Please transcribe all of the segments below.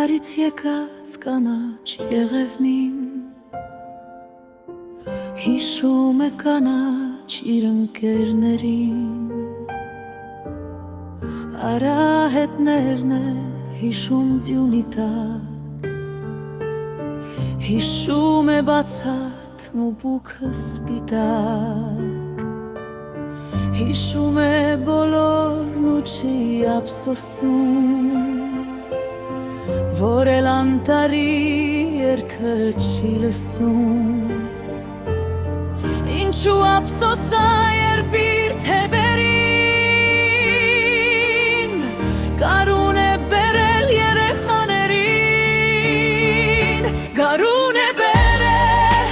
Աշխարից եկած կանաչ եղևնին Հիշում է կանաչ իր ընկերներին Արահետներն է հիշում ձյունի տակ Հիշում է բացատ մուբուքը սպիտակ Հիշում է բոլորն ու չի ափսոսում Որ էլ անտարի երգը չի լսում Ինչու ափսոսա երբիր թևերին Գարուն է բերել երեխաներին Գարուն է բերել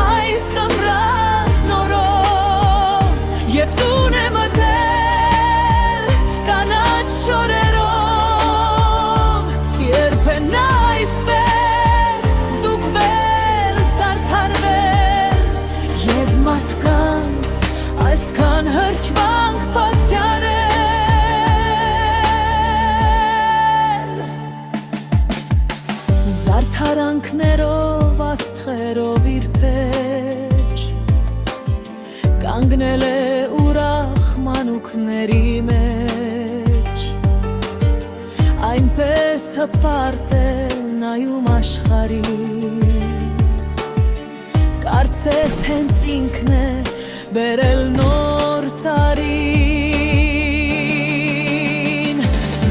այս ամռան նորով Եվ տուն է մտել կանաչ շորերով Երբեն այսպես զուգվել, զարդարվել Եվ մարդկանց այսքան հրճվանք պատճառել Զարդարանքներով, աստղերով իր պեջ Կանգնել է ուրախ մանուկների մեջ Այնպես հպարտ է նայում աշխարհին Կարծես հենց ինքն է բերել նոր տարին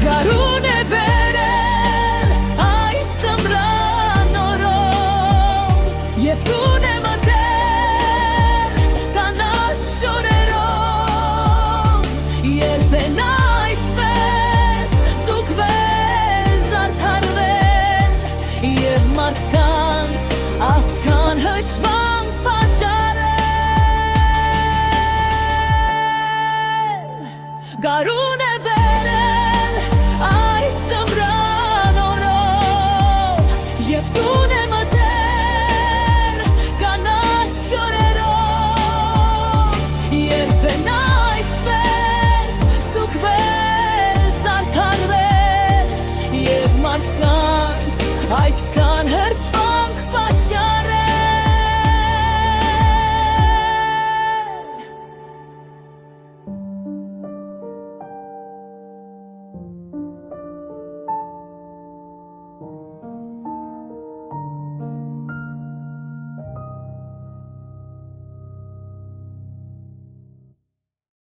Գարուն է բերել այս ամռան օրով Եվ տուն է մտել կանաչ շորերով Երբեն այսպես զուգվել, զարդարվել Եվ մարդկանց ասքան հաշվանք պատճառել Գարուն է բերել այս ամռան օրով Եվ տուն է մտել կանաչ շորերով Երբեն այսպես զուգվել, զարդարվել Եվ մարդկանց այսքան